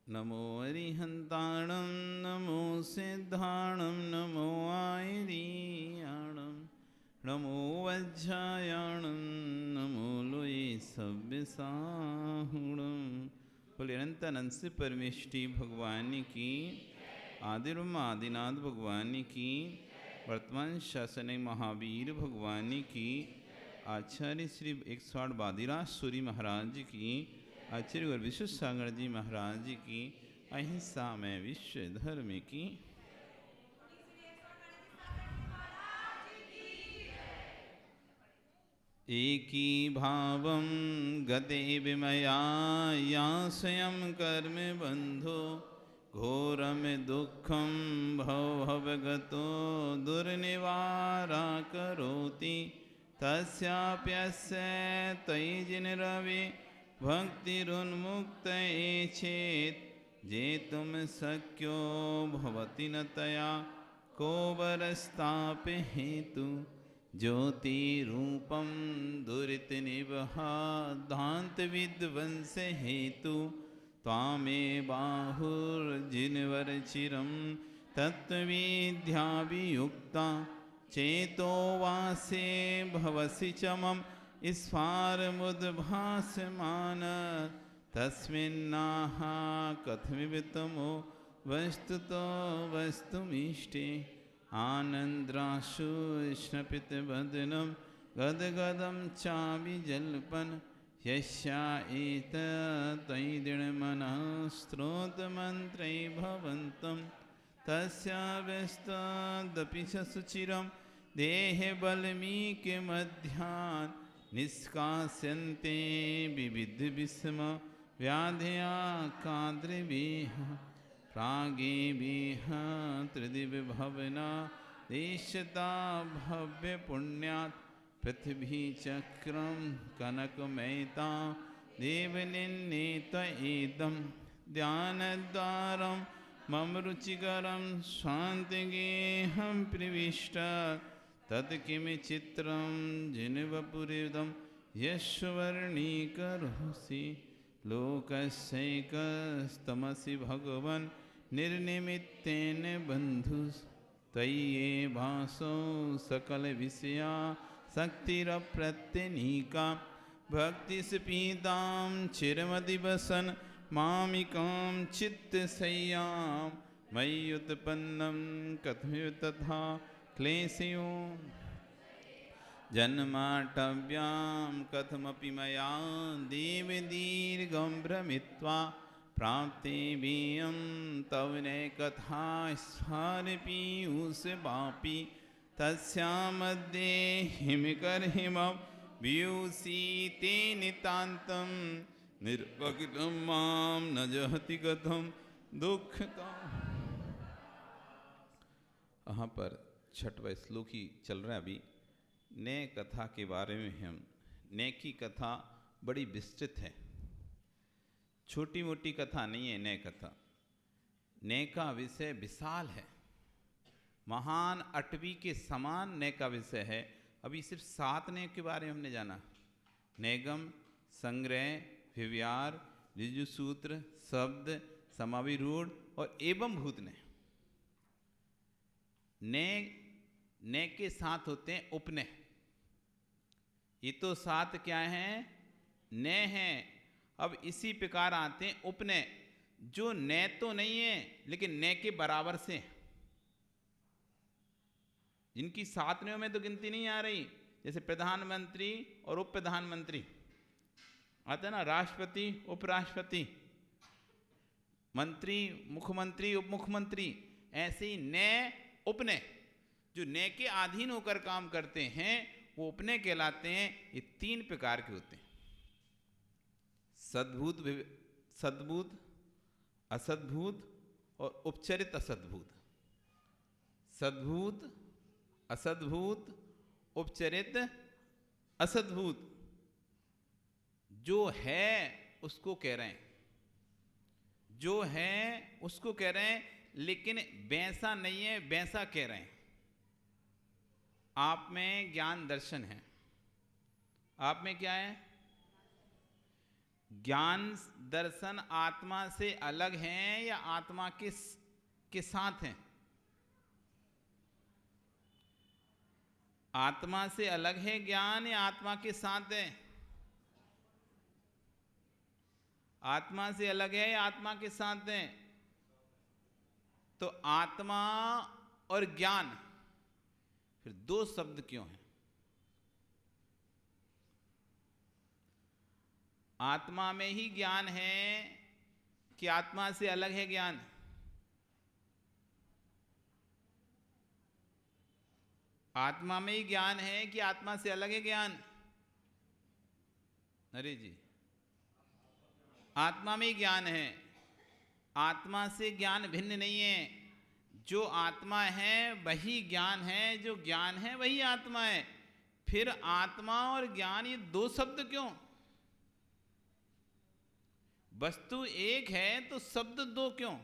नमो अरिहन्ताणं नमो सिद्धाणं नमो आयरीयाणं नमो वज्रायाणं नमो लोये सव्यसाहुणं। बोले अनंतानंद से परमेष्टि भगवान की, आदिर्ब्रह्म आदिनाथ भगवान की, वर्तमान शासन महावीर भगवान की, आचार्य श्री 108 बादीराज सूरी महाराज की, आचार्य और विश्व सागर जी महाराज की, अहिंसा में विश्व धर्म की। एकी भावं गते विमया या स्वयं कर्म बंधो घोरम दुःखं भवभवगतो दुर्निवारा करोति तस्याप्यस्य तयि जिनरवि भक्तिरुन्मुक्तये चेत् जेतुं शक्यो भवति न तया को वरस्तापि हेतु ज्योतिरूपं दुरितनिवहादान्तविध्वंस हेतु त्वामे बाहुर्जिनवरचिरं तत्त्वविद्याभियुक्ता चेतो वासे भवसि च मम स्फारमुद्भासमान तस्मिन्नाह कथमिवतमो वस्तुतो वस्तुमीष्टे आनन्द्राशु स्नपितवदनं गदगदं चाभिजल्पन् यस्या एतत्तयि दृढमनः स्तोत्रमन्त्रै भवन्तं तस्या व्यस्तदपि च सुचिरं देहबल्मीकमध्यान् निष्कास्यन्ते विविधविषम व्याधया काद्रविः प्रागेभिः त्रिदिवभवना देशता भव्यपुण्यात् पृथ्वीचक्रं कनकमयता देवनिर्णीत इदं ध्यानद्वारं मम रुचिकरं शान्तिगेहं प्रविष्ट तत्किमचित्रं जिनवपुरिदं यश्वर्णीकरोसि लोकस्यैकस्तमसि भगवन् निर्निमित्तेन बन्धुस्त्वयि भासो सकलविषया शक्तिरप्रत्यनीका भक्तिस्पीतां चिरमदिवसन् मामिकां चित्तशय्यां मय्युत्पन्नं कथमिव तथा क्लेशयो जन्माटव्यां कथमपि मया देवदीर्घं भ्रमित्वा प्राप्ते बियं तव न कथा स्फारपीयूषवापि तस्यां मध्ये हिमकरहिमं वियूषीते नितान्तं निर्वग्नं मां न जहति कथं दुःखता। यहाँ पर छठवां श्लोक ही चल रहा है अभी। नए कथा के बारे में हम नए की कथा बड़ी विस्तृत है, छोटी मोटी कथा नहीं है। नए कथा नए का विषय विशाल है, महान अटवी के समान नए का विषय है। अभी सिर्फ 7 नए के बारे में हमने जाना। नैगम, संग्रह, विव्यार, ऋजुसूत्र, शब्द, समाविरूढ़ और एवं भूत नए। नए के साथ होते हैं उपनय। ये तो 7 क्या हैं? नए हैं। अब इसी प्रकार आते हैं उपनय, जो नए तो नहीं है लेकिन नए के बराबर से, जिनकी 7 नयों में तो गिनती नहीं आ रही। जैसे प्रधानमंत्री और उप प्रधानमंत्री आता है ना, राष्ट्रपति, उपराष्ट्रपति, मंत्री, मुख्यमंत्री, उप मुख्यमंत्री। ऐसे ही नए, उपनय, जो नए के अधीन होकर काम करते हैं वो उपनय कहलाते हैं। ये 3 प्रकार के होते हैं: सद्भूत, सद्भूत, असद्भूत और उपचरित असद्भूत। सद्भूत, असद्भूत, उपचरित असद्भूत। जो है उसको कह रहे हैं, जो है उसको कह रहे हैं, लेकिन वैसा नहीं है वैसा कह रहे हैं। आप में ज्ञान दर्शन है, आप में क्या है? ज्ञान दर्शन आत्मा से अलग हैं या आत्मा के साथ हैं? आत्मा से अलग है ज्ञान या आत्मा के साथ है? आत्मा से अलग है या आत्मा के साथ है? तो आत्मा और ज्ञान, फिर दो शब्द क्यों हैं? आत्मा में ही ज्ञान है कि आत्मा से अलग है ज्ञान? आत्मा में ही ज्ञान है कि आत्मा से अलग है ज्ञान? अरे जी, आत्मा में ही ज्ञान है। आत्मा से ज्ञान भिन्न नहीं है। जो आत्मा है वही ज्ञान है, जो ज्ञान है वही आत्मा है। फिर आत्मा और ज्ञान ये दो शब्द क्यों? वस्तु एक है तो शब्द दो क्यों?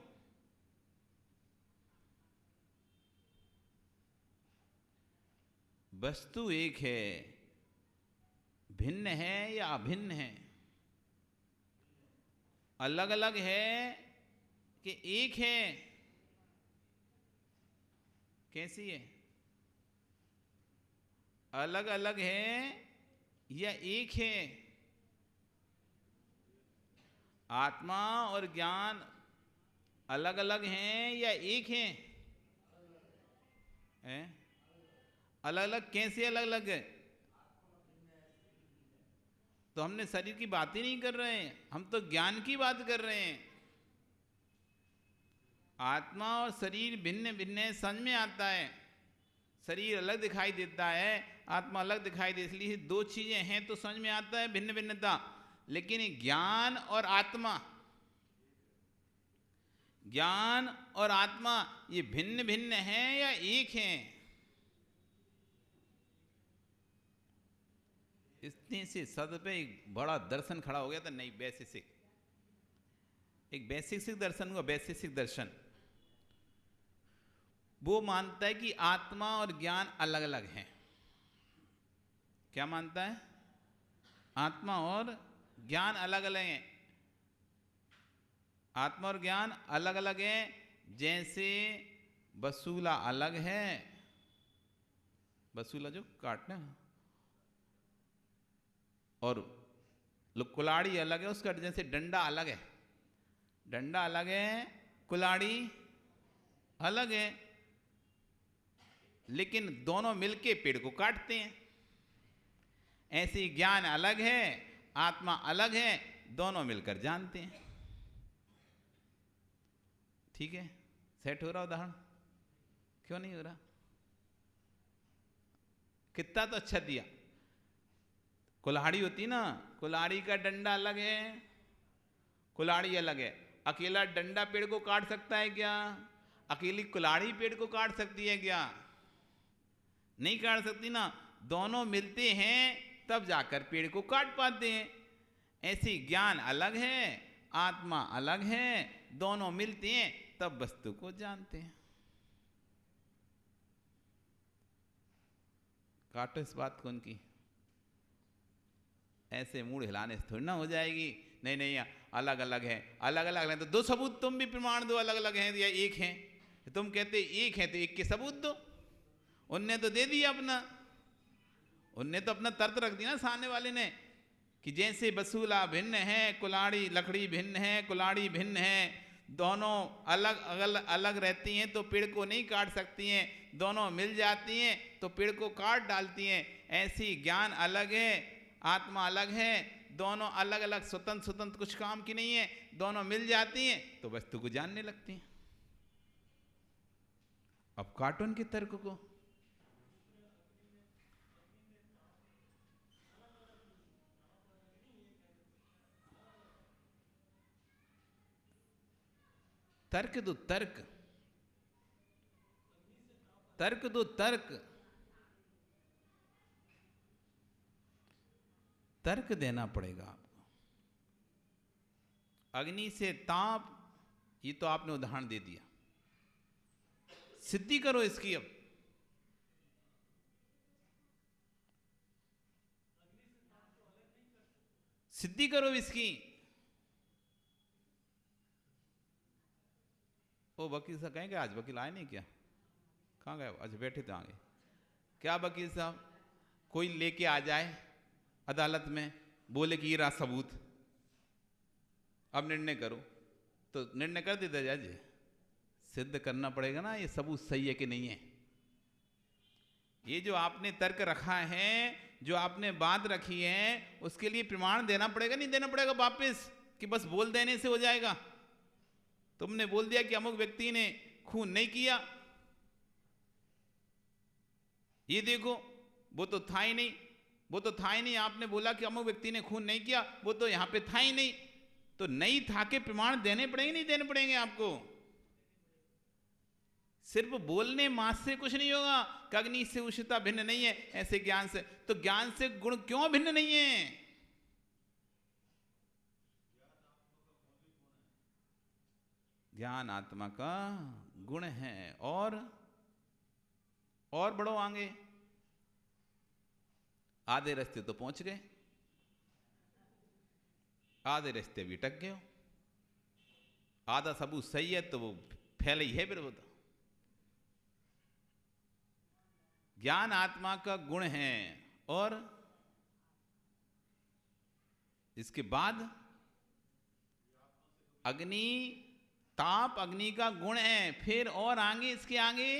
वस्तु एक है, भिन्न है या अभिन्न है? अलग अलग है कि एक है? कैसी है? अलग अलग है या एक है? आत्मा और ज्ञान अलग अलग हैं या एक हैं? अलग अलग कैसे अलग अलग है? तो हमने शरीर की बात ही नहीं कर रहे हैं, हम तो ज्ञान की बात कर रहे हैं। आत्मा और शरीर भिन्न भिन्न है, समझ में आता है। शरीर अलग दिखाई देता है, आत्मा अलग दिखाई दे, इसलिए दो चीजें हैं तो समझ में आता है भिन्न भिन्नता। लेकिन ज्ञान और आत्मा, ज्ञान और आत्मा ये भिन्न भिन्न हैं या एक हैं? इतने से सद पे एक बड़ा दर्शन खड़ा हो गया था। नहीं, वैशेषिक, एक वैशेषिक दर्शन हुआ। वैशेषिक दर्शन वो मानता है कि आत्मा और ज्ञान अलग अलग हैं। क्या मानता है? आत्मा और ज्ञान अलग अलग हैं। आत्मा और ज्ञान अलग अलग हैं। जैसे वसूला अलग है, वसूला जो काटना, और कुल्हाड़ी अलग है उसका। जैसे डंडा अलग है, डंडा अलग है, कुल्हाड़ी अलग है, लेकिन दोनों मिलके पेड़ को काटते हैं। ऐसे ज्ञान अलग है, आत्मा अलग है, दोनों मिलकर जानते हैं। ठीक है, सेट हो रहा उदाहरण? क्यों नहीं हो रहा? कितना तो अच्छा दिया। कुल्हाड़ी होती ना, कुल्हाड़ी का डंडा अलग है, कुल्हाड़ी अलग है। अकेला डंडा पेड़ को काट सकता है क्या? अकेली कुल्हाड़ी पेड़ को काट सकती है क्या? नहीं काट सकती ना। दोनों मिलते हैं तब जाकर पेड़ को काट पाते हैं। ऐसी ज्ञान अलग है, आत्मा अलग है, दोनों मिलते हैं तब वस्तु को जानते हैं। काटो इस बात को उनकी, ऐसे मूड हिलाने से थोड़ी ना हो जाएगी। नहीं नहीं, अलग अलग है, अलग अलग है तो दो सबूत तुम भी प्रमाण दो, अलग अलग हैं या एक हैं। तुम कहते एक है तो एक के सबूत दो। उनने तो दे दिया अपना, उनने तो अपना तर्क रख दिया ना सामने वाले ने, कि जैसे वसूला भिन्न है, कुल्हाड़ी लकड़ी भिन्न है, कुल्हाड़ी भिन्न है, दोनों अलग अलग अलग रहती हैं तो पेड़ को नहीं काट सकती हैं, दोनों मिल जाती हैं तो पेड़ को काट डालती हैं। ऐसी ज्ञान अलग है, आत्मा अलग है, दोनों अलग अलग स्वतंत्र स्वतंत्र कुछ काम की नहीं है, दोनों मिल जाती हैं तो वस्तु को जानने लगती हैं। अब कार्टून के तर्क को तर्क दो, तर्क तर्क दो, तर्क तर्क देना पड़ेगा आपको। अग्नि से ताप, ये तो आपने उदाहरण दे दिया, सिद्धि करो इसकी। अब सिद्धि करो इसकी। वो वकील साहब कहेंगे आज वकील आए नहीं क्या, कहाँ गए, आज बैठे थे आगे, क्या वकील साहब कोई लेके आ जाए अदालत में, बोले कि ये रहा सबूत, अब निर्णय करो, तो निर्णय कर देता जज, सिद्ध करना पड़ेगा ना ये सबूत सही है कि नहीं है। ये जो आपने तर्क रखा है, जो आपने बात रखी है, उसके लिए प्रमाण देना पड़ेगा, नहीं देना पड़ेगा वापस, कि बस बोल देने से हो जाएगा। तुमने बोल दिया कि अमुक व्यक्ति ने खून नहीं किया, ये देखो वो तो था ही नहीं, वो तो था ही नहीं, आपने बोला कि अमुक व्यक्ति ने खून नहीं किया, वो तो यहां पे था ही नहीं, तो नहीं था के प्रमाण देने पड़ेंगे, नहीं देने पड़ेंगे आपको। सिर्फ बोलने मास से कुछ नहीं होगा। अग्नि से उष्णता भिन्न नहीं है, ऐसे ज्ञान से, तो ज्ञान से गुण क्यों भिन्न नहीं है? ज्ञान आत्मा का गुण है। और बढ़ो आगे, आधे रास्ते तो पहुंच गए, आधे रास्ते भी अटक गए, आधा सबूत सही है तो वो फैले ही है फिर वो तो। ज्ञान आत्मा का गुण है, और इसके बाद अग्नि, ताप अग्नि का गुण है, फिर और आगे, इसके आगे,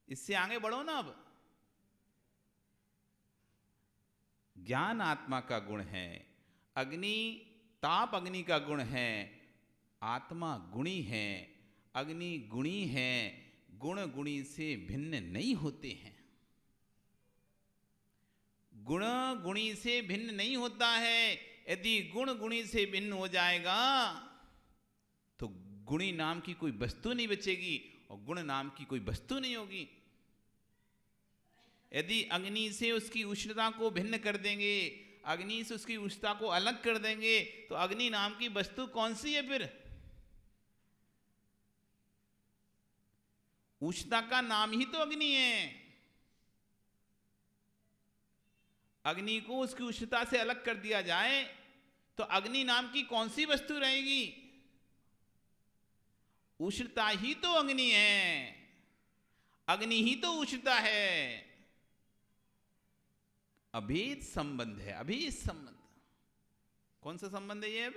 इससे आगे बढ़ो ना। अब ज्ञान आत्मा का गुण है, अग्नि ताप अग्नि का गुण है, आत्मा गुणी है, अग्नि गुणी है, गुण गुणी से भिन्न नहीं होते हैं। गुण गुणी से भिन्न नहीं होता है। यदि गुण गुणी से भिन्न हो जाएगा तो गुणी नाम की कोई वस्तु नहीं बचेगी और गुण नाम की कोई वस्तु नहीं होगी। यदि अग्नि से उसकी उष्णता को भिन्न कर देंगे, अग्नि से उसकी उष्णता को अलग कर देंगे, तो अग्नि नाम की वस्तु कौन सी है फिर? उष्णता का नाम ही तो अग्नि है। अग्नि को उसकी उष्णता से अलग कर दिया जाए तो अग्नि नाम की कौन सी वस्तु रहेगी? उष्णता ही तो अग्नि है, अग्नि ही तो उष्णता है। अभेद संबंध है, अभेद संबंध। कौन सा संबंध है ये? अब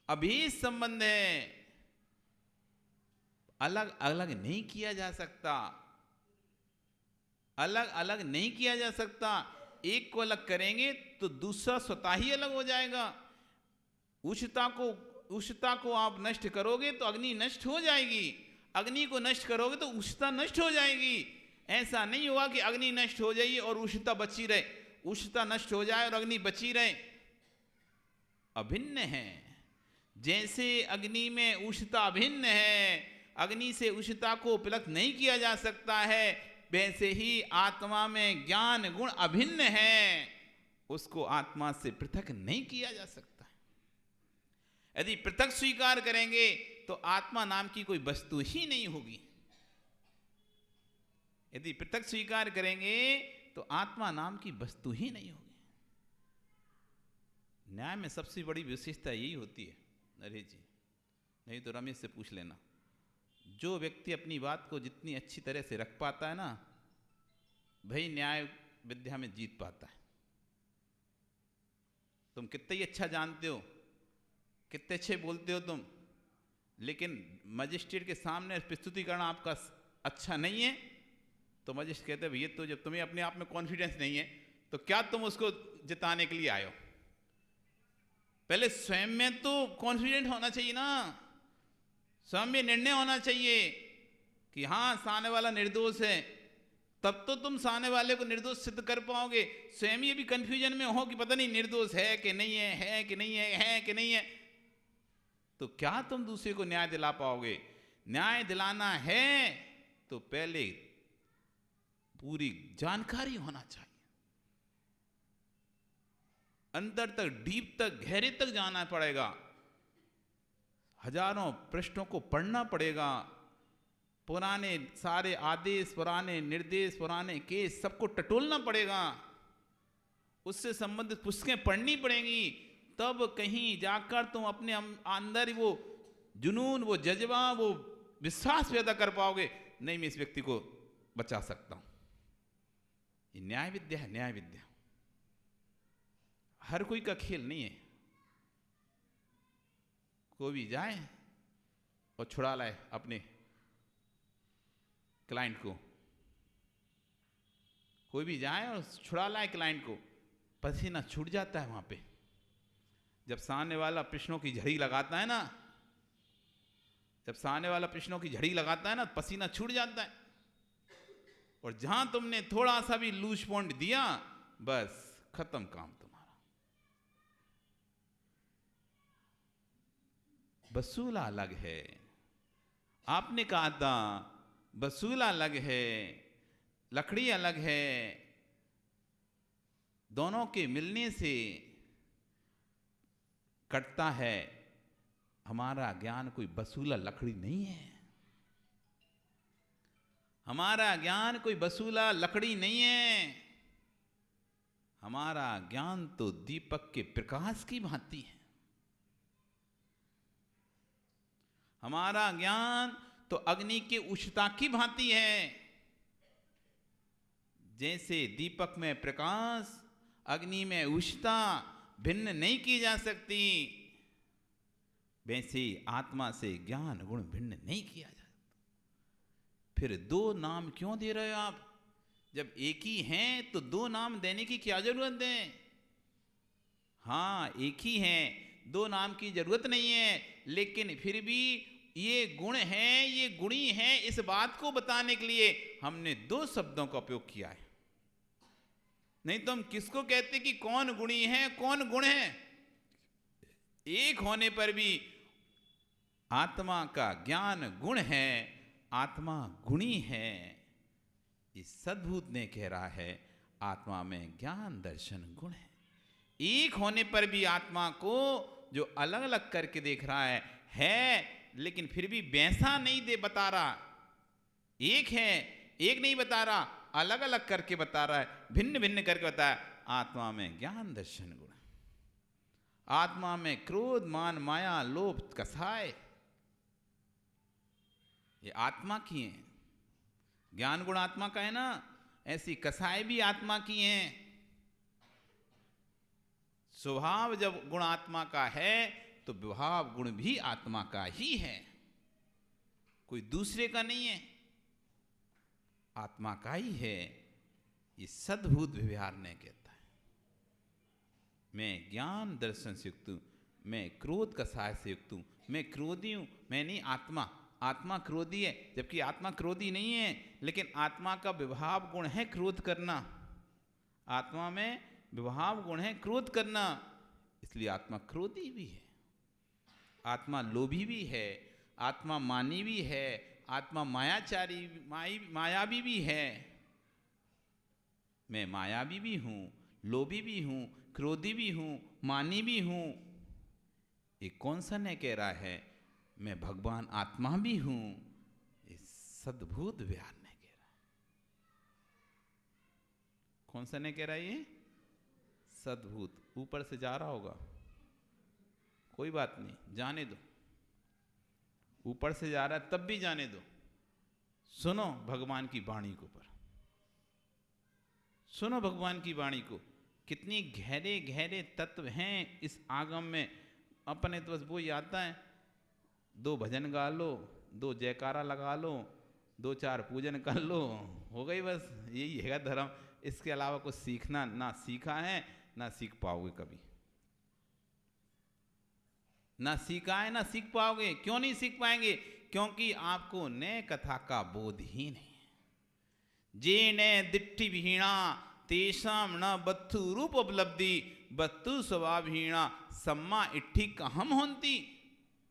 अभेद संबंध है, अलग अलग नहीं किया जा सकता, अलग अलग नहीं किया जा सकता। एक को अलग करेंगे तो दूसरा स्वतः ही अलग हो जाएगा। उष्णता को आप नष्ट करोगे तो अग्नि नष्ट हो जाएगी, अग्नि को नष्ट करोगे तो उष्णता नष्ट हो जाएगी। ऐसा नहीं होगा कि अग्नि नष्ट हो जाए और उष्णता बची रहे, उष्णता नष्ट हो जाए और अग्नि बची रहे। अभिन्न है। जैसे अग्नि में उष्णता अभिन्न है, अग्नि से उष्णता को पृथक नहीं किया जा सकता है, वैसे ही आत्मा में ज्ञान गुण अभिन्न है, उसको आत्मा से पृथक नहीं किया जा सकता। यदि पृथक स्वीकार करेंगे तो आत्मा नाम की कोई वस्तु ही नहीं होगी। यदि पृथक स्वीकार करेंगे तो आत्मा नाम की वस्तु ही नहीं होगी। न्याय में सबसे बड़ी विशेषता यही होती है नरेश जी, नहीं तो रमेश से पूछ लेना। जो व्यक्ति अपनी बात को जितनी अच्छी तरह से रख पाता है ना, वही न्याय विद्या में जीत पाता है। तुम कितने ही अच्छा जानते हो, कितने अच्छे बोलते हो तुम, लेकिन मजिस्ट्रेट के सामने प्रस्तुतिकरण आपका अच्छा नहीं है तो मजिस्ट्रेट कहते हैं भैया, तो जब तुम्हें अपने आप में कॉन्फिडेंस नहीं है तो क्या तुम उसको जिताने के लिए आए हो? पहले स्वयं में तो कॉन्फिडेंट होना चाहिए ना, स्वयं में निर्णय होना चाहिए कि हाँ सामने वाला निर्दोष है, तब तो तुम सामने वाले को निर्दोष सिद्ध कर पाओगे। स्वयं ये भी कंफ्यूजन में हो कि पता नहीं निर्दोष है कि नहीं है कि नहीं है कि नहीं है, तो क्या तुम दूसरे को न्याय दिला पाओगे? न्याय दिलाना है तो पहले पूरी जानकारी होना चाहिए, अंदर तक, डीप तक, गहरे तक जाना पड़ेगा, हजारों प्रश्नों को पढ़ना पड़ेगा, पुराने सारे आदेश, पुराने निर्देश, पुराने केस सबको टटोलना पड़ेगा, उससे संबंधित पुस्तकें पढ़नी पड़ेंगी, तब कहीं जाकर तुम अपने अंदर वो जुनून, वो जज्बा, वो विश्वास पैदा कर पाओगे, नहीं मैं इस व्यक्ति को बचा सकता हूं। ये न्याय विद्या है, न्याय विद्या। हर कोई का खेल नहीं है। कोई भी जाए और छुड़ा लाए अपने क्लाइंट को, कोई भी जाए और छुड़ा लाए क्लाइंट को, पसीना छूट जाता है वहां पे। जब सामने वाला प्रश्नों की झड़ी लगाता है ना, जब सामने वाला प्रश्नों की झड़ी लगाता है ना, पसीना छूट जाता है। और जहां तुमने थोड़ा सा भी लूज पॉइंट दिया, बस खत्म काम तुम्हारा। वसूला अलग है, आपने कहा था वसूला अलग है, लकड़ी अलग है। दोनों के मिलने से कटता है। हमारा ज्ञान कोई वसूला लकड़ी नहीं है। हमारा ज्ञान कोई वसूला लकड़ी नहीं है। हमारा ज्ञान तो दीपक के प्रकाश की भांति है। हमारा ज्ञान तो अग्नि के उष्णता की भांति है। जैसे दीपक में प्रकाश, अग्नि में उष्णता भिन्न नहीं की जा सकती, वैसे आत्मा से ज्ञान गुण भिन्न नहीं किया जा सकता। फिर दो नाम क्यों दे रहे हो आप? जब एक ही हैं तो दो नाम देने की क्या जरूरत है? हाँ, एक ही हैं, दो नाम की जरूरत नहीं है, लेकिन फिर भी ये गुण हैं, ये गुणी हैं, इस बात को बताने के लिए हमने दो शब्दों का उपयोग किया है। नहीं तो हम किसको कहते कि कौन गुणी है, कौन गुण है? एक होने पर भी आत्मा का ज्ञान गुण है, आत्मा गुणी है। इस सद्भूत ने कह रहा है आत्मा में ज्ञान दर्शन गुण है। एक होने पर भी आत्मा को जो अलग अलग करके देख रहा है, लेकिन फिर भी वैसा नहीं दे बता रहा। एक है, एक नहीं बता रहा, अलग अलग करके बता रहा है, भिन्न भिन्न करके बताया। आत्मा में ज्ञान दर्शन गुण, आत्मा में क्रोध मान माया लोभ कसाय, ये आत्मा की है। ज्ञान गुण आत्मा का है ना, ऐसी कसाय भी आत्मा की हैं। स्वभाव जब गुण आत्मा का है तो विभाव गुण भी आत्मा का ही है, कोई दूसरे का नहीं है, आत्मा का ही है। ये सद्भूत व्यवहार ने कहता है मैं ज्ञान दर्शन से युक्त हूं, मैं क्रोध कसाय से युक्त हूं, मैं क्रोधी हूं, मैं नहीं आत्मा। आत्मा क्रोधी है, जबकि आत्मा क्रोधी नहीं है, लेकिन आत्मा का विभाव गुण है क्रोध करना। आत्मा में विभाव गुण है क्रोध करना, इसलिए आत्मा क्रोधी भी है, आत्मा लोभी भी है, आत्मा मानी भी है, आत्मा मायाचारी मायावी भी है। मैं मायावी भी हूं, लोभी भी हूं, क्रोधी भी हूं, मानी भी हूं। ये कौन सा ने कह रहा है? मैं भगवान आत्मा भी हूं। इस सद्भूत व्यवहार ने कह रहा है। कौन सा ने कह रहा है? ये सद्भूत। ऊपर से जा रहा होगा, कोई बात नहीं, जाने दो। ऊपर से जा रहा है तब भी जाने दो। सुनो भगवान की वाणी को, पर सुनो भगवान की वाणी को। कितनी गहरे गहरे तत्व हैं इस आगम में। अपने तो बस वो ही आता है, दो भजन गा लो, दो जयकारा लगा लो, दो चार पूजन कर लो, हो गई बस। यही है धर्म। इसके अलावा कुछ सीखना ना सीखा है, ना सीख पाओगे कभी। ना सीखा है, ना सीख पाओगे। क्यों नहीं सीख पाएंगे? क्योंकि आपको नए कथा का बोध ही नहीं है। जे ने दिट्ठी विहीणा तेषाम न बत्थु रूप उपलब्धि बत्तु स्वभावहीणा सम्मा इट्ठी कहम होंती।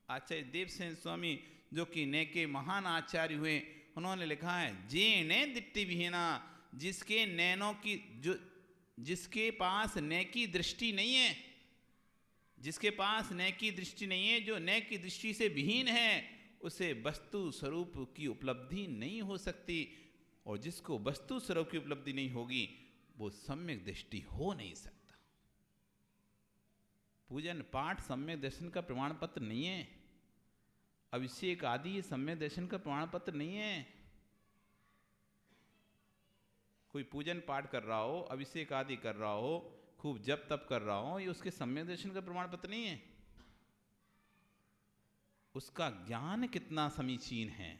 आचार्य देवसेन स्वामी जो कि ने के महान आचार्य हुए, उन्होंने लिखा है जे ने दिट्ठी विहीणा, जिसके नैनों की जो जिसके पास नय की दृष्टि नहीं है, जिसके पास नय की दृष्टि नहीं है, जो नय की दृष्टि से विहीन है, उसे वस्तु स्वरूप की उपलब्धि नहीं हो सकती। और जिसको वस्तु स्वरूप की उपलब्धि नहीं होगी, वो सम्यक दृष्टि हो नहीं सकता। पूजन पाठ सम्यक दर्शन का प्रमाण पत्र नहीं है। अभिषेक आदि ये सम्यक दर्शन का प्रमाण पत्र नहीं है। कोई पूजन पाठ कर रहा हो, अभिषेक आदि कर रहा हो, खूब जप तप कर रहा हो, ये उसके सम्यक दर्शन का प्रमाण पत्र नहीं है। उसका ज्ञान कितना समीचीन है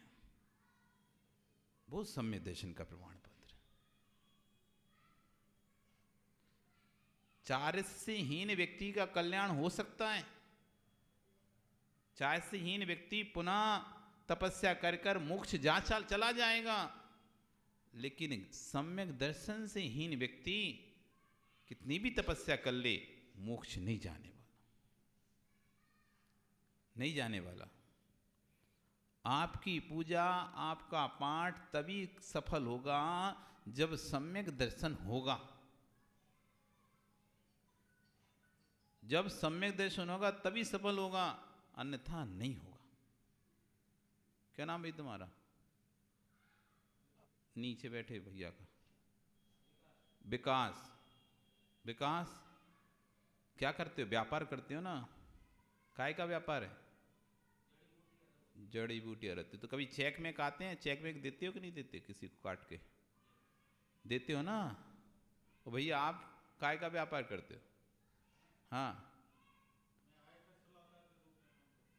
वो सम्यक दर्शन का प्रमाण पत्र। चार्यस्यहीन व्यक्ति का कल्याण हो सकता है, चार्यस्यहीन व्यक्ति पुनः तपस्या कर कर मोक्ष जा चला जाएगा, लेकिन सम्यक दर्शन से हीन व्यक्ति कितनी भी तपस्या कर ले मोक्ष नहीं जाने वाला, नहीं जाने वाला। आपकी पूजा, आपका पाठ तभी सफल होगा जब सम्यक दर्शन होगा। जब सम्यक दर्शन होगा तभी सफल होगा, अन्यथा नहीं होगा। क्या नाम भाई तुम्हारा? नीचे बैठे भैया का विकास। विकास क्या करते हो? व्यापार करते हो ना? काय का व्यापार है? जड़ी बूटियाँ रहती। तो कभी चेक में काटते हैं? चेक में देते हो कि नहीं देते? किसी को काट के देते हो ना? तो भैया आप काय का व्यापार करते हो? हाँ,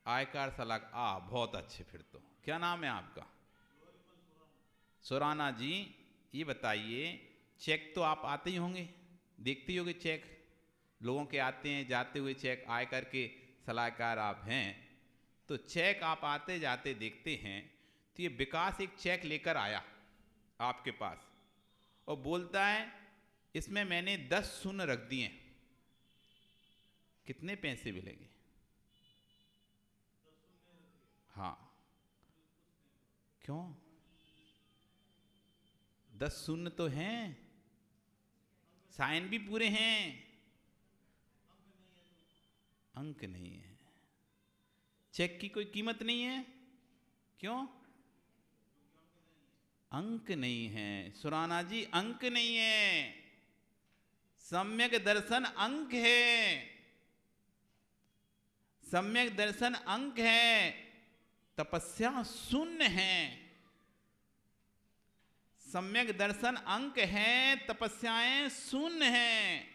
आयकर सलाहकार। बहुत अच्छे। फिर तो क्या नाम है आपका? सुराना जी। ये बताइए, चेक तो आप आते ही होंगे, देखते ही होंगे चेक लोगों के आते हैं जाते हुए चेक। आयकर के सलाहकार आप हैं तो चेक आप आते जाते देखते हैं। तो ये विकास एक चेक लेकर आया आपके पास और बोलता है इसमें मैंने 10 शून्य रख दिए, कितने पैसे मिलेंगे? हाँ, क्यों? 10 शून्य तो हैं, साइन भी पूरे हैं, अंक नहीं है। चेक की कोई कीमत नहीं है। क्यों? अंक नहीं है। सुराना जी, अंक नहीं है। सम्यक दर्शन अंक है, सम्यक दर्शन अंक है, तपस्या शून्य है। सम्यक दर्शन अंक है, तपस्याएं शून्य हैं।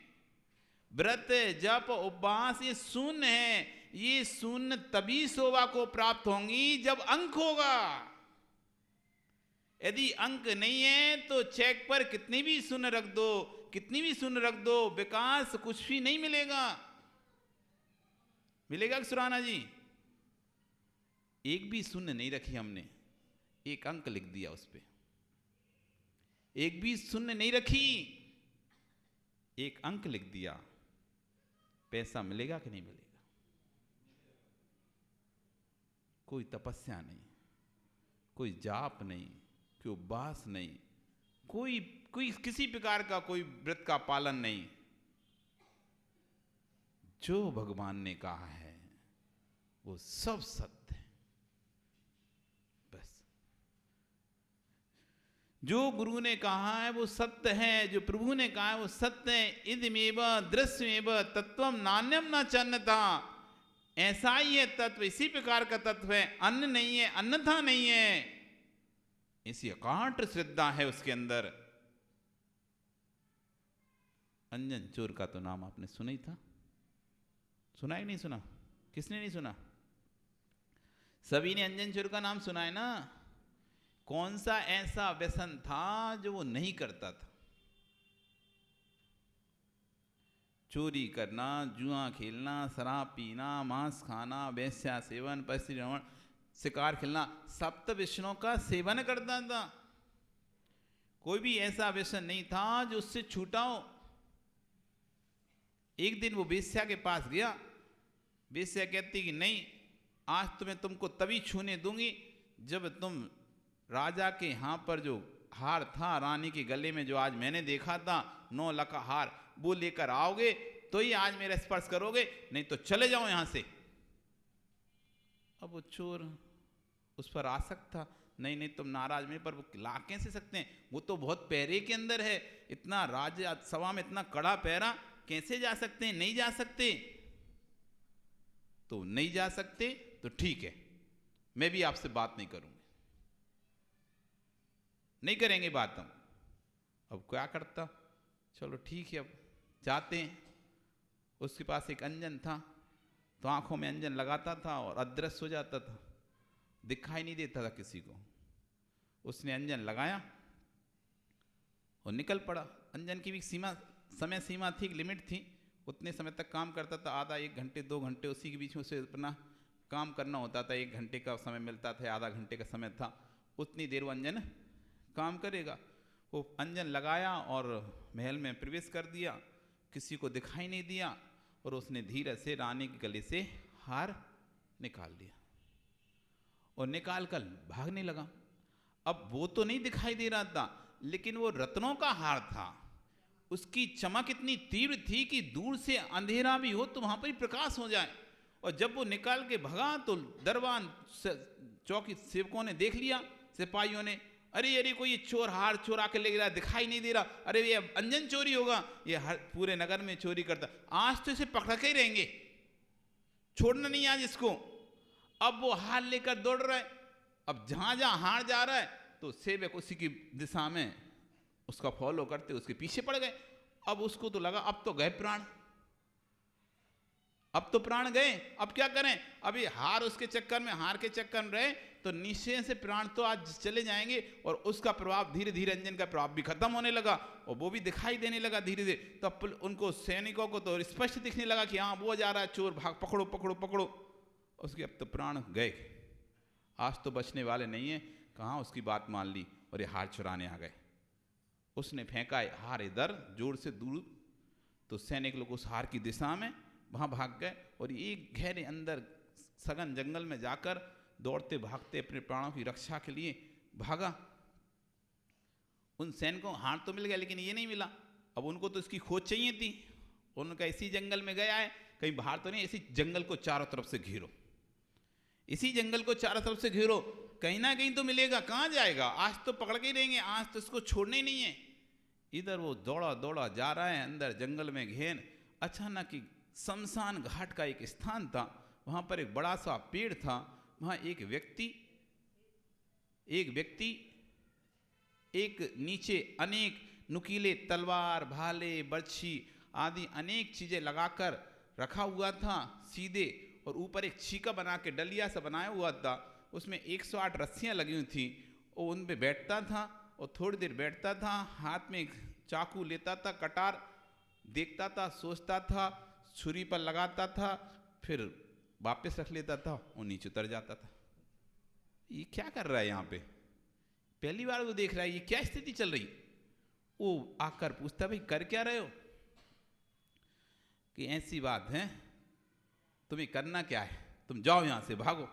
व्रत जप उपवास ये शून्य है। ये शून्य तभी शोभा को प्राप्त होंगी जब अंक होगा। यदि अंक नहीं है तो चेक पर कितनी भी शून्य रख दो, कितनी भी शून्य रख दो, विकास कुछ भी नहीं मिलेगा। मिलेगा सुराना जी? एक भी शून्य नहीं रखी हमने, एक अंक लिख दिया उस पे। एक भी शून्य नहीं रखी, एक अंक लिख दिया। पैसा मिलेगा कि नहीं मिलेगा? कोई तपस्या नहीं, कोई जाप नहीं, कोई उपवास नहीं, कोई किसी प्रकार का कोई व्रत का पालन नहीं। जो भगवान ने कहा है वो सब सत्य है। बस जो गुरु ने कहा है वो सत्य है, जो प्रभु ने कहा है वो सत्य है। इदमेव दृश्यमेव तत्वम नान्यम न चन्नता। ऐसा ही है तत्व, इसी प्रकार का तत्व है, अन्न नहीं है, अन्यथा नहीं है। इसी अकाट श्रद्धा है उसके अंदर। अंजन चोर का तो नाम आपने सुना ही था, सुना ही नहीं सुना? किसने नहीं सुना? सभी ने अंजन चोर का नाम सुना है ना? कौन सा ऐसा व्यसन था जो वो नहीं करता था? चोरी करना, जुआ खेलना, शराब पीना, मांस खाना, वेश्या सेवन, परिश्रवण, शिकार खेलना, सप्त व्यसनों का सेवन करता था। कोई भी ऐसा व्यसन नहीं था जो उससे छूटा हो। एक दिन वो वेश्या के पास गया। वेश्या कहती कि नहीं, आज तो मैं तुमको तभी छूने दूंगी जब तुम राजा के यहाँ पर जो हार था रानी के गले में, जो आज मैंने देखा था 9 लाख का हार, वो लेकर आओगे तो ही आज मेरा स्पर्श करोगे, नहीं तो चले जाओ यहां से। अब वो चोर उस पर आसक्त था। नहीं नहीं, तुम नाराज मेरे पर ला कैसे सकते हैं? वो तो बहुत पहरे के अंदर है, इतना राज सभा में इतना कड़ा पहरा, कैसे जा सकते हैं? नहीं जा सकते। तो नहीं जा सकते तो ठीक है, मैं भी आपसे बात नहीं करूंगी, नहीं करेंगे बात हम। अब क्या करता, चलो ठीक है, अब जाते हैं। उसके पास एक अंजन था, तो आंखों में अंजन लगाता था और अदृश्य हो जाता था, दिखाई नहीं देता था किसी को। उसने अंजन लगाया और निकल पड़ा। अंजन की भी समय सीमा थी, एक लिमिट थी, उतने समय तक काम करता था। आधा 1 घंटे 2 घंटे उसी के बीच में उसे अपना काम करना होता था। 1 घंटे का समय मिलता था, आधा घंटे का समय था, उतनी देर वो अंजन काम करेगा। वो अंजन लगाया और महल में प्रवेश कर दिया, किसी को दिखाई नहीं दिया, और उसने धीरे से रानी के गले से हार निकाल लिया और निकाल कर भागने लगा। अब वो तो नहीं दिखाई दे रहा था, लेकिन वो रत्नों का हार था। उसकी चमक इतनी तीव्र थी कि दूर से अंधेरा भी हो तो वहां पर ही प्रकाश हो जाए। और जब वो निकाल के भगा तो दरबान चौकी सेवकों ने देख लिया, सिपाहियों ने, अरे अरे कोई ये चोर हार चोरा के ले गया, दिखाई नहीं दे रहा, अरे ये अंजन चोरी होगा, ये हर पूरे नगर में चोरी करता, आज तो इसे पकड़ के ही रहेंगे, छोड़ना नहीं आज इसको। अब वो हार लेकर दौड़ रहा है। अब जहां जहां हार जा रहा है तो सेवक उसी की दिशा में उसका फॉलो करते उसके पीछे पड़ गए। अब उसको तो लगा अब तो गए प्राण, अब तो प्राण गए, अब क्या करें। अभी हार उसके चक्कर में, हार के चक्कर में रहे तो निश्चय से प्राण तो आज चले जाएंगे। और उसका प्रभाव धीरे धीरे, अंजन का प्रभाव भी खत्म होने लगा और वो भी दिखाई देने लगा धीरे धीरे। तो उनको सैनिकों को तो स्पष्ट दिखने लगा कि हाँ वो जा रहा है चोर, भाग, पकड़ो पकड़ो पकड़ो। उसके अब तो प्राण गए, आज तो बचने वाले नहीं है। कहाँ उसकी बात मान ली और ये हार चुराने आ गए। उसने फेंका हार इधर जोर से दूर, तो सैनिक लोग उस हार की दिशा में वहां भाग गए और एक गहरे अंदर सघन जंगल में जाकर दौड़ते भागते अपने प्राणों की रक्षा के लिए भागा। उन सैनिकों को हार तो मिल गया लेकिन ये नहीं मिला। अब उनको तो इसकी खोज चाहिए थी। उनका इसी जंगल में गया है, कहीं बाहर तो नहीं, इसी जंगल को चारों तरफ से घेरो, इसी जंगल को चारों तरफ से घेरो, कहीं ना कहीं तो मिलेगा। कहाँ जाएगा, आज तो पकड़ के ही रहेंगे, आज तो इसको छोड़ने ही नहीं है। इधर वो दौड़ा दौड़ा जा रहा है अंदर जंगल में घेर। अचानक ही शमशान घाट का एक स्थान था, वहां पर एक बड़ा सा पेड़ था। वहां एक व्यक्ति एक नीचे अनेक नुकीले तलवार, भाले, बर्छी आदि अनेक चीजें लगाकर रखा हुआ था सीधे, और ऊपर एक छीका बना के डलिया सा बनाया हुआ था, उसमें 108 रस्सियां लगी हुई थी। वो उन पे बैठता था और थोड़ी देर बैठता था, हाथ में एक चाकू लेता था, कटार देखता था, सोचता था, छुरी पर लगाता था, फिर वापस रख लेता था और नीचे उतर जाता था। ये क्या कर रहा है यहाँ पे, पहली बार वो देख रहा है, ये क्या स्थिति चल रही। वो आकर पूछता, भाई कर क्या रहे हो। कि ऐसी बात है, तुम्हें करना क्या है, तुम जाओ यहां से, भागो।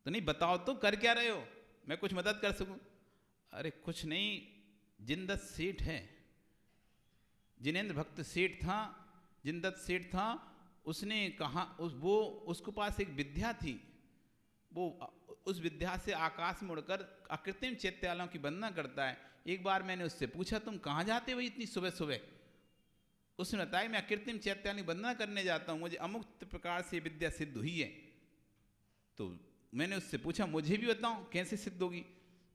तो नहीं, बताओ तो कर क्या रहे हो, मैं कुछ मदद कर सकूं। अरे कुछ नहीं, जिनदत्त सेठ है, जिनेंद्र भक्त सेठ था, जिनदत्त सेठ था, उसने कहा उसके पास एक विद्या थी, वो उस विद्या से आकाश में उड़कर अकृत्रिम चैत्यालयों की वंदना करता है। एक बार मैंने उससे पूछा, तुम कहाँ जाते हो इतनी सुबह सुबह। उसने बताया, मैं अकृत्रिम चैत्यालय की वंदना करने जाता हूँ, मुझे अमुक्त प्रकार से विद्या सिद्ध हुई है। तो मैंने उससे पूछा, मुझे भी बताओ कैसे सिद्ध होगी।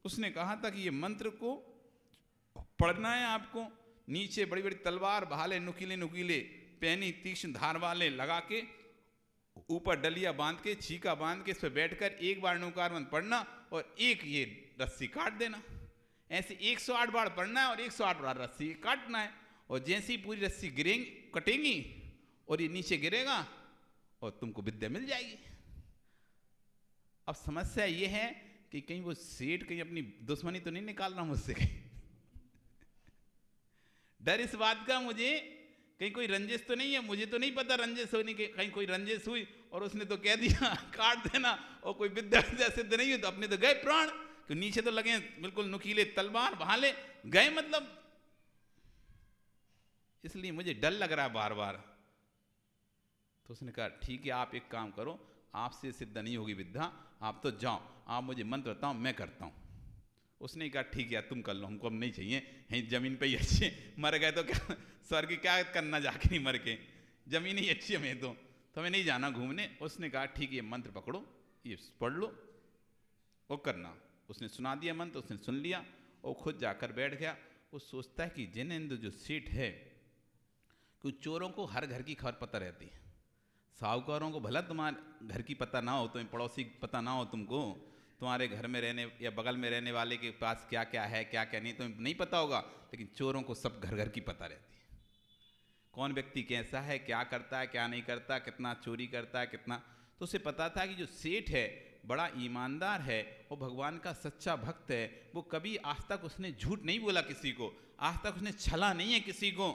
उसने कहा था कि ये मंत्र को पढ़ना है आपको, नीचे बड़ी बड़ी तलवार, भाले, नुकीले नुकीले, पैनी तीक्ष्ण धार वाले लगा के, ऊपर डलिया बांध के, छीका बांध के, इस पर बैठकर एक बार नौकारवन पढ़ना और एक ये रस्सी काट देना। ऐसे 108 बार पढ़ना है और 108 बार रस्सी काटना है। और जैसे ही पूरी रस्सी कटेंगी और ये नीचे गिरेगा और तुमको विद्या मिल जाएगी। अब समस्या ये है कि कहीं वो सेठ कहीं अपनी दुश्मनी तो नहीं निकाल रहा मुझसे कहीं। डर इस बात का मुझे, कहीं कोई रंजिश तो नहीं है, मुझे तो नहीं पता रंजिश होने की, कहीं कोई रंजिश हुई और उसने तो कह दिया काट देना और कोई विद्या सिद्ध नहीं हुई तो अपने तो गए प्राण। तो नीचे तो लगे बिल्कुल नुकीले तलवार, भाले, गए मतलब। इसलिए मुझे डर लग रहा है बार बार। तो उसने कहा, ठीक है, आप एक काम करो, आपसे सिद्ध नहीं होगी विद्या, आप तो जाओ, आप मुझे मंत्र बताओ, मैं करता हूं। उसने कहा, ठीक है तुम कर लो, हमको अब नहीं चाहिए, यहीं जमीन पे ही अच्छी, मर गए तो क्या स्वर्ग क्या करना जाके, नहीं मर के, जमीन ही अच्छी हमें तो हमें नहीं जाना घूमने। उसने कहा, ठीक है मंत्र पकड़ो ये पढ़ लो वो करना। उसने सुना दिया मंत्र, उसने सुन लिया और खुद जाकर बैठ गया। वो सोचता है कि जिनेंद्र जो सेठ है, कि चोरों को हर घर की खबर पता रहती है, साहूकारों को भला तुम्हारे घर की पता ना हो, तुम्हें पड़ोसी पता ना हो, तुमको तुम्हारे घर में रहने या बगल में रहने वाले के पास क्या क्या है क्या क्या नहीं तुम्हें नहीं पता होगा, लेकिन चोरों को सब घर घर की पता रहती है। कौन व्यक्ति कैसा है, क्या करता है, क्या नहीं करता, कितना चोरी करता है, कितना। तो उसे पता था कि जो सेठ है बड़ा ईमानदार है, वो भगवान का सच्चा भक्त है, वो कभी आज तक उसने झूठ नहीं बोला किसी को, आज तक उसने छला नहीं है किसी को।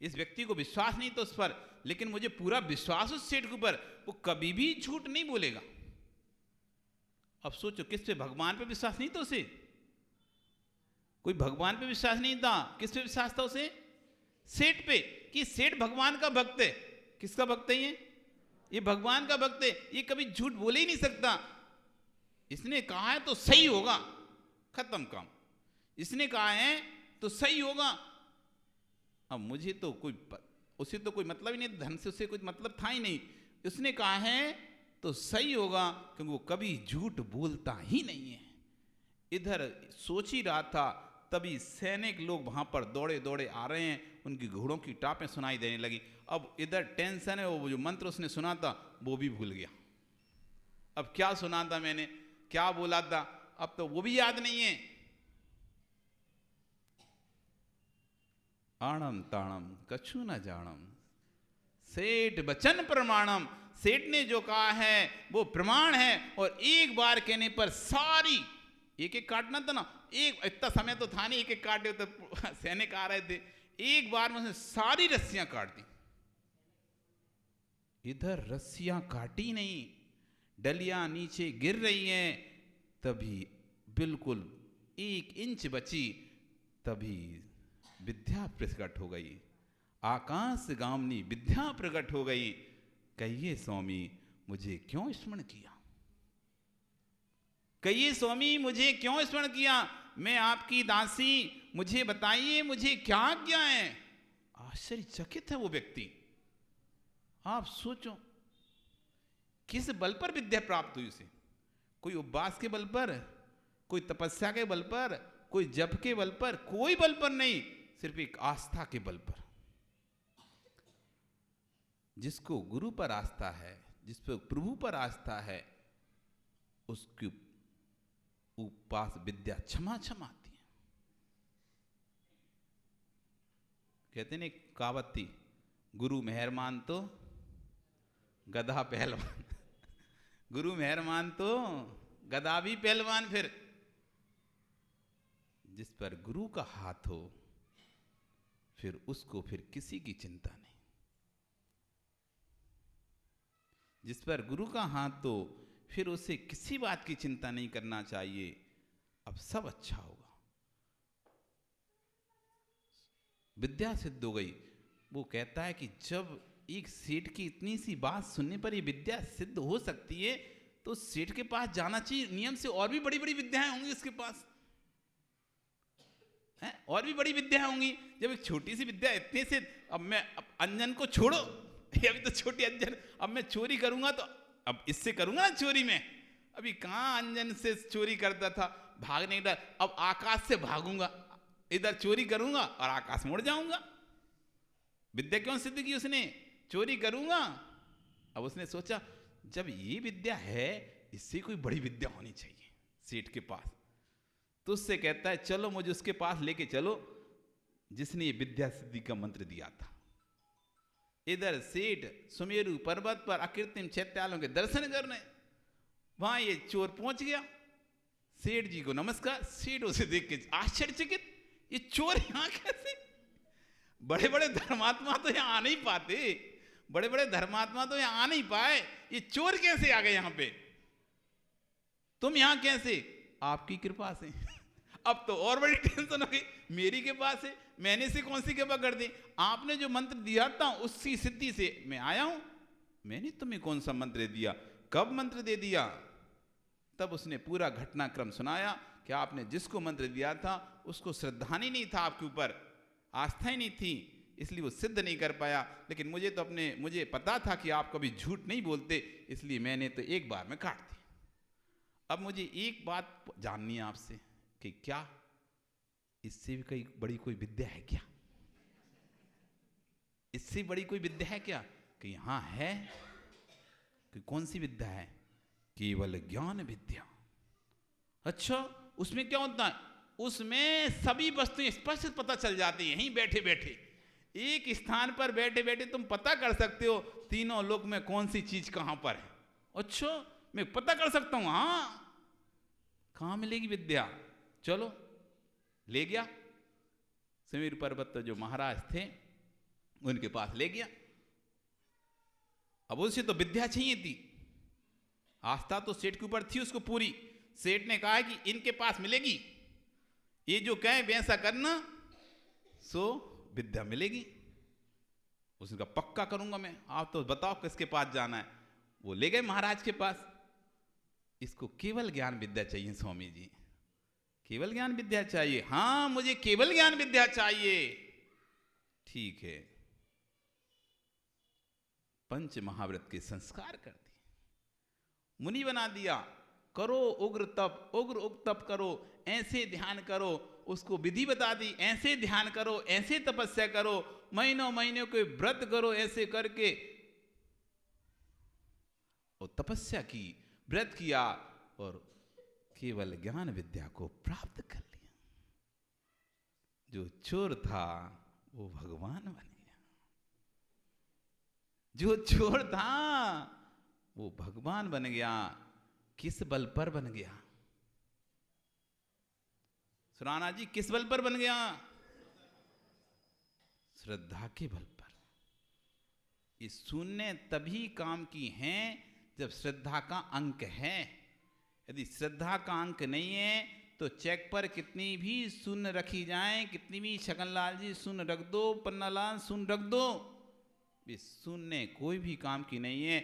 इस व्यक्ति को विश्वास नहीं तो उस पर, लेकिन मुझे पूरा विश्वास उस सेठ के ऊपर, वो कभी भी झूठ नहीं बोलेगा। अब सोचो किस पे, भगवान पे विश्वास नहीं था उसे, कोई भगवान पे विश्वास नहीं था, किस पे विश्वास था उसे, सेठ पे, कि सेठ भगवान का भक्त है। किसका भक्त है ये भगवान का भक्त है, ये कभी झूठ बोले ही नहीं सकता। इसने कहा है तो सही होगा, खत्म काम। इसने कहा है तो सही होगा। अब मुझे तो उसे तो कोई मतलब ही नहीं, धन से उसे कोई मतलब था ही नहीं। उसने कहा है तो सही होगा, क्योंकि वो कभी झूठ बोलता ही नहीं है। इधर सोच ही रहा था, तभी सैनिक लोग वहां पर दौड़े दौड़े आ रहे हैं, उनकी घोड़ों की टापें सुनाई देने लगी। अब इधर टेंशन है, वो जो मंत्र उसने सुना था वो भी भूल गया। अब क्या सुना था मैंने, क्या बोला था, अब तो वो भी याद नहीं है। आणम ताणम कछु न जानम, सेठ बचन प्रमाणम। सेठ ने जो कहा है वो प्रमाण है, और एक बार कहने पर सारी, एक एक काटना था ना, एक इतना समय तो था नहीं एक एक काटे, तो सैनिक आ रहे थे, एक बार में उसने सारी रस्सियां काट दी। इधर रस्सियां काटी नहीं, डलियां नीचे गिर रही हैं, तभी बिल्कुल 1 इंच बची, तभी विद्या प्रकट हो गई। आकाश गामनी विद्या प्रकट हो गई। कहिए स्वामी मुझे क्यों स्मरण किया, कहिए स्वामी मुझे क्यों स्मरण किया, मैं आपकी दासी, मुझे बताइए मुझे क्या आज्ञा है। आश्चर्यचकित है वो व्यक्ति। आप सोचो किस बल पर विद्या प्राप्त हुई उसे, कोई उपवास के बल पर, कोई तपस्या के बल पर, कोई जप के बल पर, कोई बल पर नहीं, सिर्फ एक आस्था के बल पर। जिसको गुरु पर आस्था है, जिस पर प्रभु पर आस्था है, उसकी उपास विद्या क्षमा क्षमा आती है। कहते ने कहावत थी, गुरु मेहरमान तो गधा पहलवान गुरु मेहरमान तो गधा भी पहलवान। फिर जिस पर गुरु का हाथ हो, फिर उसको फिर किसी की चिंता नहीं। जिस पर गुरु का हाथ हो, फिर उसे किसी बात की चिंता नहीं करना चाहिए, अब सब अच्छा होगा। विद्या सिद्ध हो गई। वो कहता है कि जब एक सेठ की इतनी सी बात सुनने पर ये विद्या सिद्ध हो सकती है, तो सेठ के पास जाना चाहिए। नियम से और भी बड़ी बड़ी विद्याएं होंगी उसके पास है, और भी बड़ी विद्याएं होंगी। जब एक छोटी सी विद्या इतने से, अब अंजन को छोड़ो, अभी तो छोटी अंजन, अब मैं चोरी करूंगा तो अब इससे करूंगा ना चोरी में। अभी कहाँ अंजन से चोरी करता था, भागने का, अब आकाश से भागूंगा, इधर चोरी करूंगा और आकाश में उड़ जाऊंगा। विद्या क्यों सिद्ध की उसने, चोरी करूंगा। अब उसने सोचा जब ये विद्या है, इससे कोई बड़ी विद्या होनी चाहिए सेठ के पास। तो उससे कहता है चलो मुझे उसके पास लेके चलो जिसने ये विद्या सिद्धि का मंत्र दिया था। इधर सेठ सुमेरु पर्वत पर अकृत्रिम चैत्यालयों के दर्शन करने, वहां ये चोर पहुंच गया। सेठ जी को नमस्कार। सेठ उसे देख के आश्चर्यचकित, ये चोर यहां कैसे? बड़े बड़े धर्मात्मा तो यहां आ नहीं पाते, बड़े बड़े धर्मात्मा तो यहां आ नहीं पाए, ये चोर कैसे आ गए यहां पे? तुम यहां कैसे? आपकी कृपा से। अब तो और बड़ी टेंशन हो गई, मेरी कृपा से, मैंने से कौन सी कृपा कर दी? आपने जो मंत्र दिया था उसकी सिद्धि से मैं आया हूं। मैंने तुम्हें कौन सा मंत्र दिया, कब मंत्र दे दिया? तब उसने पूरा घटनाक्रम सुनाया कि आपने जिसको मंत्र दिया था उसको श्रद्धा नहीं था, आपके ऊपर आस्था ही नहीं थी, इसलिए वो सिद्ध नहीं कर पाया। लेकिन मुझे पता था कि आप कभी झूठ नहीं बोलते, इसलिए मैंने तो एक बार में काट दी। अब मुझे एक बात जाननी है आपसे कि क्या इससे भी कई बड़ी कोई विद्या है क्या? इससे बड़ी कोई विद्या है क्या? कि हाँ है। कि कौन सी विद्या है? केवल ज्ञान विद्या। अच्छा, उसमें क्या होता है? उसमें सभी वस्तुएं स्पष्ट पता चल जाती हैं। यहीं बैठे बैठे, एक स्थान पर बैठे बैठे तुम पता कर सकते हो तीनों लोक में कौन सी चीज कहां पर है। अच्छा, मैं पता कर सकता हूं। हाँ, कहां मिलेगी विद्या? चलो, ले गया सुमेरु पर्वत जो महाराज थे उनके पास ले गया। अब उसे तो विद्या चाहिए थी, आस्था तो सेठ के ऊपर थी उसको पूरी। सेठ ने कहा कि इनके पास मिलेगी, ये जो कहें वैसा करना, सो विद्या मिलेगी। उसने कहा पक्का करूंगा मैं, आप तो बताओ किसके पास जाना है। वो ले गए महाराज के पास। इसको केवल ज्ञान विद्या चाहिए स्वामी जी, केवल ज्ञान विद्या चाहिए। हाँ, मुझे केवल ज्ञान विद्या चाहिए। ठीक है, पंच महाव्रत के संस्कार कर दिए, मुनि बना दिया। करो उग्र तप, उग्र तप करो, ऐसे ध्यान करो। उसको विधि बता दी, ऐसे ध्यान करो, ऐसे तपस्या करो, महीनों महीनों के व्रत करो। ऐसे करके वो तपस्या की, व्रत किया और केवल ज्ञान विद्या को प्राप्त कर लिया। जो चोर था वो भगवान बन गया, जो चोर था वो भगवान बन गया। किस बल पर बन गया? सुराना जी, किस बल पर बन गया? श्रद्धा के बल पर। ये शून्य तभी काम की हैं जब श्रद्धा का अंक है। यदि श्रद्धा का अंक नहीं है तो चेक पर कितनी भी शून्य रखी जाए, कितनी भी छगनलाल जी शून्य रख दो, पन्नालाल शून्य रख दो, ये शून्य कोई भी काम की नहीं है।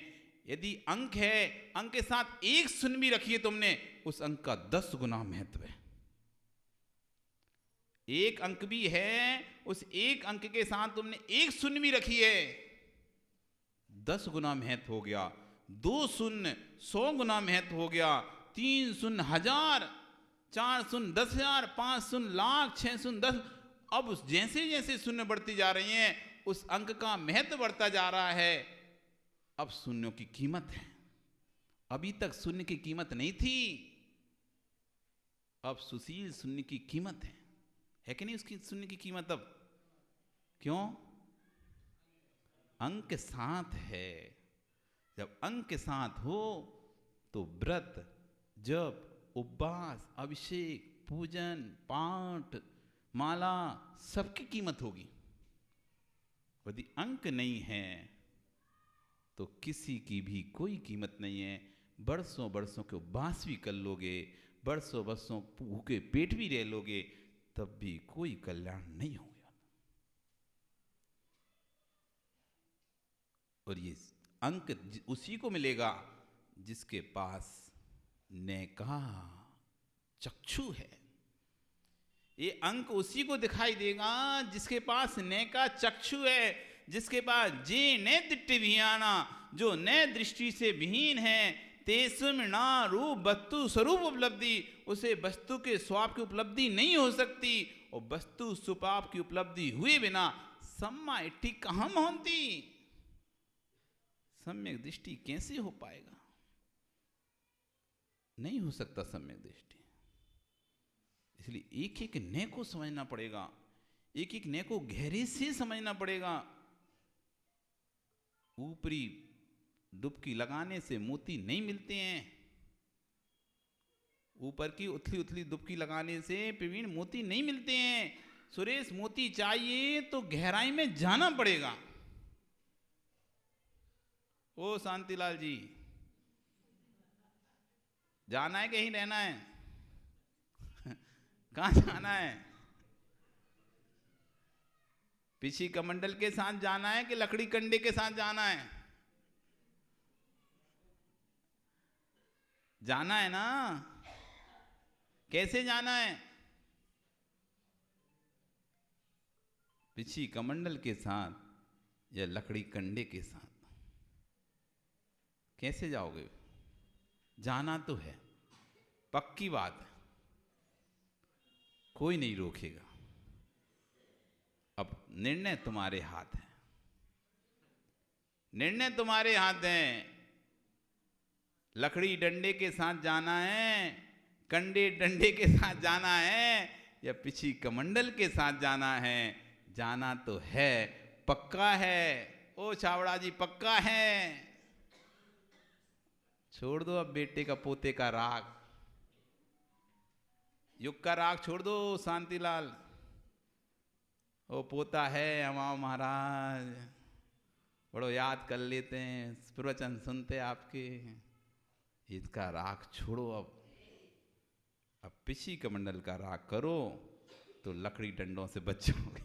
यदि अंक है, अंक के साथ एक शून्य भी रखिए तुमने, उस अंक का 10 गुना महत्व है। एक अंक भी है, उस एक अंक के साथ तुमने एक शून्य भी रखी है, 10 गुना महत्व हो गया। 2 शून्य 100 गुना महत्व हो गया। 3 शून्य 1000, 4 शून्य 10,000, 5 शून्य लाख, 6 शून्य 10। अब जैसे जैसे शून्य बढ़ती जा रही हैं उस अंक का महत्व बढ़ता जा रहा है। अब शून्यों की कीमत है, अभी तक शून्य की कीमत नहीं थी, अब सुशील शून्य की कीमत है कि नहीं? उसकी शून्य की कीमत अब क्यों? अंक साथ है। जब अंक साथ हो तो व्रत, जप, उपवास, अभिषेक, पूजन, पाठ, माला, सबकी कीमत होगी। यदि अंक नहीं है तो किसी की भी कोई कीमत नहीं है। बरसों बरसों के उपवास भी कर लोगे, बरसों बरसों भूखे पेट भी रह लोगे, तब भी कोई कल्याण नहीं होगा। और ये अंक उसी को मिलेगा जिसके पास नेका चक्षु है। ये अंक उसी को दिखाई देगा जिसके पास नेका चक्षु है, जिसके पास जे ने दृष्टि विहीना, जो नए दृष्टि से विहीन है। तेस्मिना रूप वस्तु स्वरूप उपलब्धि, उसे वस्तु के स्वभाव की उपलब्धि नहीं हो सकती। और वस्तु स्वभाव की उपलब्धि हुए बिना सम्मा इट्ठी कहां होती? सम्यक दृष्टि कैसे हो पाएगा? नहीं हो सकता सम्यक दृष्टि। इसलिए एक एक नय को समझना पड़ेगा, एक एक नय को गहरे से समझना पड़ेगा। ऊपरी डुबकी लगाने से मोती नहीं मिलते हैं, ऊपर की उथली उथली डुबकी लगाने से प्रवीण मोती नहीं मिलते हैं। सुरेश, मोती चाहिए तो गहराई में जाना पड़ेगा। ओ शांतिलाल जी, जाना है कहीं रहना है? कहां जाना है? पीछी कमंडल के साथ जाना है कि लकड़ी कंडे के साथ जाना है? जाना है ना? कैसे जाना है? पीछी कमंडल के साथ या लकड़ी कंडे के साथ? कैसे जाओगे? जाना तो है। पक्की बात है, कोई नहीं रोकेगा। अब निर्णय तुम्हारे हाथ है, निर्णय तुम्हारे हाथ है। लकड़ी डंडे के साथ जाना है, कंडे डंडे के साथ जाना है, या पिछी कमंडल के साथ जाना है। जाना तो है, पक्का है। ओ छावड़ा जी, पक्का है। छोड़ दो अब बेटे का पोते का राग, युग का राग छोड़ दो शांतिलाल। वो पोता है हमारा महाराज, बड़ो याद कर लेते हैं, प्रवचन सुनते आपके। इसका राग छोड़ो अब पिछी कमंडल का राग करो तो लकड़ी डंडों से बच जाओगे।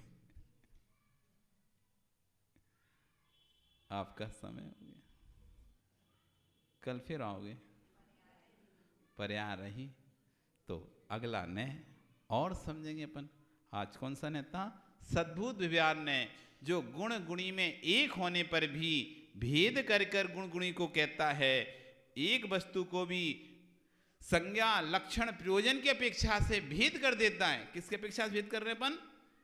आपका समय हो गया, कल फिर आओगे। पर्याय रही तो अगला ने और समझेंगे अपन। आज कौन सा नेता? सद्भुत व्यवहार ने, जो गुण गुणी में एक होने पर भी भेद कर कर गुण गुणी को कहता है। एक वस्तु को भी संज्ञा लक्षण प्रयोजन की अपेक्षा से भेद कर देता है। किसके अपेक्षा से भेद कर रहे हैं अपन?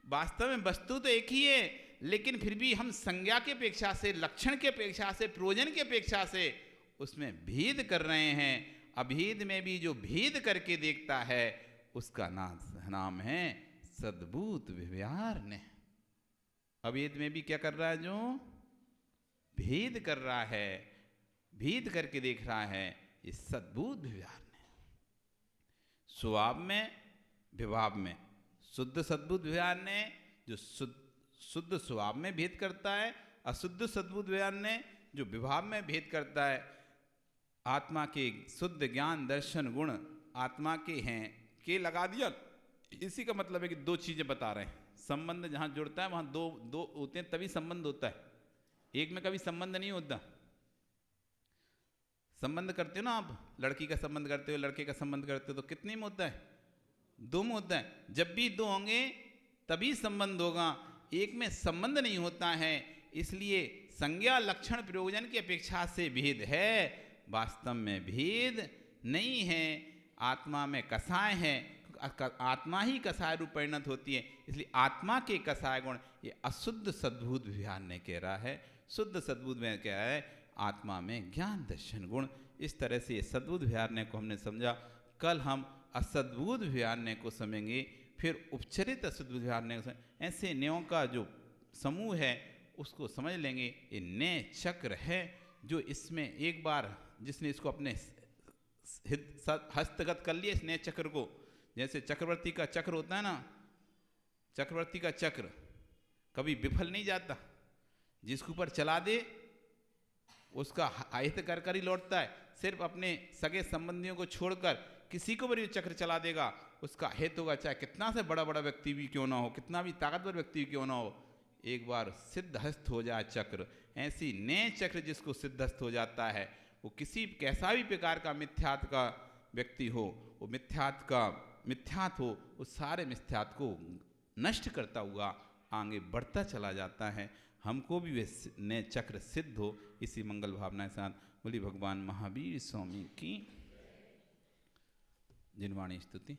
वास्तव में वस्तु तो एक ही है, लेकिन फिर भी हम संज्ञा के अपेक्षा से, लक्षण के अपेक्षा से, प्रयोजन के अपेक्षा से उसमें भेद कर रहे हैं। अभेद में भी जो भेद करके देखता है उसका नाम है सद्भुत व्यवहार ने। अभेद में भी क्या कर रहा है? जो भेद कर रहा है, भेद करके देख रहा है, ये सद्भुत व्यवहार ने। स्वभाव में, विभाव में शुद्ध सद्भुत व्यवहार ने, जो शुद्ध स्वभाव में भेद करता है। अशुद्ध सद्भुत व्यवहार ने, जो विभाव में भेद करता है। आत्मा के शुद्ध ज्ञान दर्शन गुण आत्मा के हैं के लगा दिया। इसी का मतलब है कि दो चीजें बता रहे हैं। संबंध जहां जुड़ता है वहां दो होते हैं, तभी संबंध होता है। एक में कभी संबंध नहीं होता। संबंध करते हो ना आप, लड़की का संबंध करते हो, लड़के का संबंध करते हो, तो कितने में होता है? दो में होता है। जब भी दो होंगे तभी संबंध होगा, एक में संबंध नहीं होता है। इसलिए संज्ञा लक्षण प्रयोजन की अपेक्षा से भेद है, वास्तव में भेद नहीं है। आत्मा में कसाय है, आत्मा ही कसाय रूप परिणत होती है। इसलिए आत्मा के कसाय गुण ये अशुद्ध सद्भुत विहार ने कह रहा है। शुद्ध सद्भुत में क्या है? आत्मा में ज्ञान दर्शन गुण। इस तरह से ये सद्भुत विहारने को हमने समझा। कल हम असद्भुत विहारने को समझेंगे, फिर उपचरित असद्भुत विहारने को। ऐसे न्यों का जो समूह है उसको समझ लेंगे। ये नय चक्र है जो इसमें एक बार जिसने इसको अपने हस्तगत कर लिया इस नय चक्र को, जैसे चक्रवर्ती का चक्र होता है ना, चक्रवर्ती का चक्र कभी विफल नहीं जाता। जिसके ऊपर चला दे उसका हित कर कर ही लौटता है। सिर्फ अपने सगे संबंधियों को छोड़कर किसी को भी चक्र चला देगा उसका हित होगा, चाहे कितना से बड़ा बड़ा व्यक्ति भी क्यों ना हो, कितना भी ताकतवर व्यक्ति क्यों ना हो। एक बार सिद्धहस्त हो जाए चक्र, ऐसी नए चक्र जिसको सिद्धहस्त हो जाता है, वो किसी कैसा भी प्रकार का मिथ्यात्व का व्यक्ति हो, वो मिथ्यात्व हो, उस सारे मिथ्यात्व को नष्ट करता हुआ आगे बढ़ता चला जाता है। हमको भी वे नए चक्र सिद्ध हो, इसी मंगल भावना के साथ बोली भगवान महावीर स्वामी की जिनवाणी स्तुति।